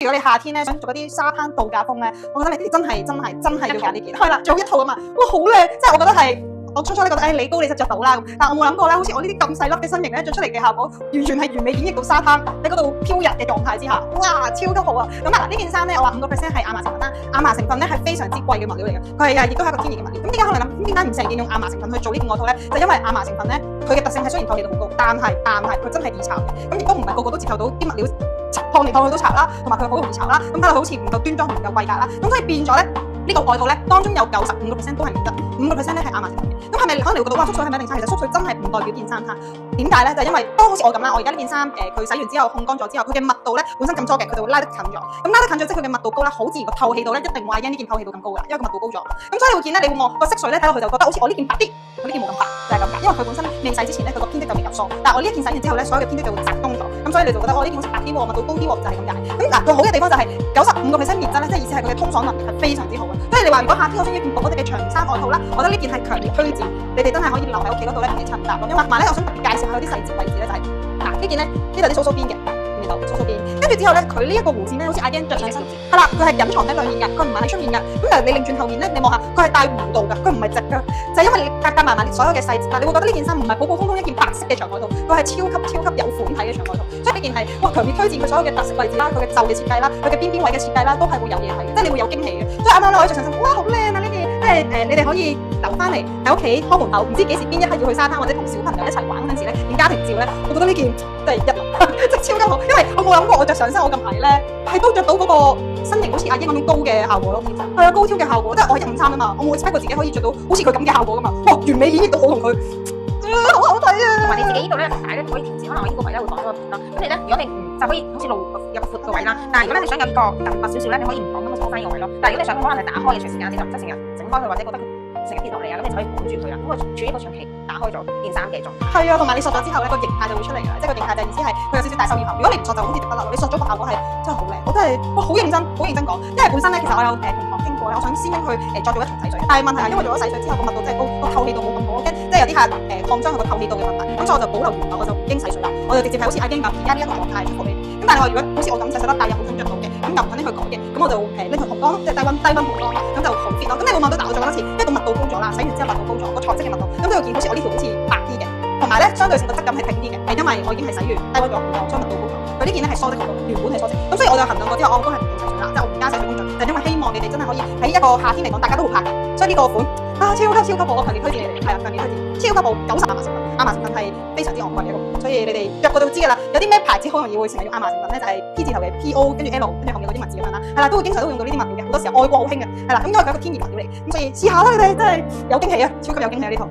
如果你夏天咧想做一啲沙灘度假風咧，我覺得你真係要揀呢件。係啦，做一套啊嘛，哇好靚！即係我覺得係。我初初咧覺得，你高你實着到啦，但我冇諗過咧，好似我呢啲咁細粒嘅身形咧，着出嚟嘅效果，完全係完美演繹到沙灘喺嗰度飄逸嘅狀態之下，哇，超級好啊！咁啊嗱，呢件衫咧，我話5%係亞麻成分啦，亞麻成分咧係非常之貴嘅物料嚟嘅，佢係亦都係一個天然嘅物料。咁點解可能諗？咁點解唔成件用亞麻成分去做呢件外套咧？就因為亞麻成分咧，佢嘅特性係雖然透氣度好高，但係佢真係易炒嘅，咁亦都唔係個個都接受到啲物料燙嚟燙去都炒啦，同埋佢好容易炒啦，咁睇落好似唔夠端莊唔夠貴格啦，咁所以變咗咧。呢個外套咧，當中有95%都係棉質，5%咧係亞麻成分嘅。咁係咪可能你會覺得哇，縮水係咪一定差？其實縮水真係唔代表件衫差。點解咧？就係因為當好似我咁啦，我而家呢件衫佢洗完之後烘乾咗之後，佢嘅密度咧本身咁多嘅，佢就會拉得近咗。咁拉得近咗，即係佢嘅密度高啦，好自然個透氣度咧一定話因呢件透氣度咁高㗎，因為個密度高咗。咁所以你會見咧，你會望個色水咧睇落去就覺得好似我呢件白啲，我呢件冇咁白，就係咁解。因為佢本身未洗之前咧，佢個編織就未入梳，但係我呢一件洗完之後咧，所有嘅編織就會集中咗。咁所以你就覺得我呢件好似白啲喎，密度高啲喎，就係咁解。咁嗱，佢好嘅地方就係95%棉質咧，即係意思係佢嘅通爽能力係非常之好嘅。所以你話如果夏天我想要件薄啲嘅長衫外套啦，我覺得呢件係強烈推薦，你哋真係可以留喺屋企嗰度咧同你襯搭咯。因為同埋咧，我想特別介紹下嗰啲細節位置咧，就係嗱呢件咧呢度啲梳邊嘅。梳邊，跟住之後咧，佢呢一個弧線咧，好似阿 Yan 着上身，係啦，佢係隱藏喺裏面嘅，佢唔係喺出面嘅。咁但係你擰轉後面咧，你望下，佢係帶弧度嘅，佢唔係直嘅，就係因為你夾埋所有嘅細節，但你會覺得呢件衫唔係普普通通一件白色嘅長外套，佢係超級有款體嘅長外套。所以呢件係哇強烈推薦佢所有嘅特色位置啦，佢嘅袖嘅設計啦，佢嘅邊位嘅設計啦，都係會有嘢睇嘅，即係你會有驚喜嘅。所以啱啱咧我着上身，哇好靚啊呢件，即係你哋可以留翻嚟喺屋企開門口，唔知幾時邊一刻要去沙灘或者同小朋友一齊玩嗰陣時咧，影家庭照咧，我覺得呢件真係一流，即係超級好，因為我冇諗過我着上身我咁矮咧，係都着到嗰個身形好似阿英咁樣高嘅效果咯，係啊高挑嘅效果，即係我係153啊嘛，我冇猜過自己可以着到好似佢咁嘅效果噶嘛，哇完美演繹到我同佢，好好睇啊！同埋你自己呢度咧帶咧可以調節，可能我呢個位咧會放咗個片啦，咁你咧如果你就可以好似露有個闊嘅位啦，但係如果咧你想有個突拔少少咧，你可以唔綁咁就放翻呢個位咯。但係如果你想可能係打開嘅，隨時間你就唔使成日整開佢，或者覺得佢成日跌落嚟啊，咁你就可以綁住佢啦。咁佢處於一個長期打開咗件衫嘅狀態。係啊，同埋你索咗之後咧，個形態就會出嚟㗎啦，即係個形態就意思係佢有少少大收耳後。如果你唔索就好似直不甩，你索咗個效果係真係好靚，我真係哇好認真講，因為本身咧其實我有同行傾過咧，我想先拎去再做一重洗水，但係問題係因為做咗洗水之後個密度真係高，個透氣度冇咁好，我驚即係有啲客擴張佢個透氣度嘅問題，咁所以我就保留原貌，我就唔經洗水啦，我就直接係好似阿英咁而家呢一個狀態舒服啲。咁但係我如果好似我咁細細粒，但又好想着到嘅，咁又唔肯拎去改嘅，咁我就拎去烘乾，即係低溫烘乾，咁就好 fit 咯。咁你會望到，但我再講多次，因為個密度高咗啦，洗完之後密度高咗，個材質嘅密度，咁都要見好似我呢條好似白啲嘅，同埋咧相對性個質感係挺啲嘅，係因為我已經係洗完低溫咗好多，所以密度高咗。佢呢件咧係梳得好到，原本係梳直，咁所以我就衡量過之後，我都係唔用洗水啦，即係我唔加洗水工序，就因為希望你哋真係可以喺一個夏天嚟講，大家都會拍嘅，所以呢個款啊超級好，我強烈推薦你哋，係啊強烈推薦，超級好，90亞麻成分，亞麻成分係非常之昂貴嘅一個，所以你哋着過就會知㗎啦。有啲咩牌子好容易會成日用亞麻成分咧，就係 P 字頭嘅 PO 跟住 L 跟住後面嗰啲文字咁樣啦，係啦，都會經常都會用到呢啲物料嘅，好多時候外國好興嘅，係啦，咁因為佢係一個天然物料嚟，咁所以試下啦，你哋真係有驚喜啊，超級有驚喜啊呢套。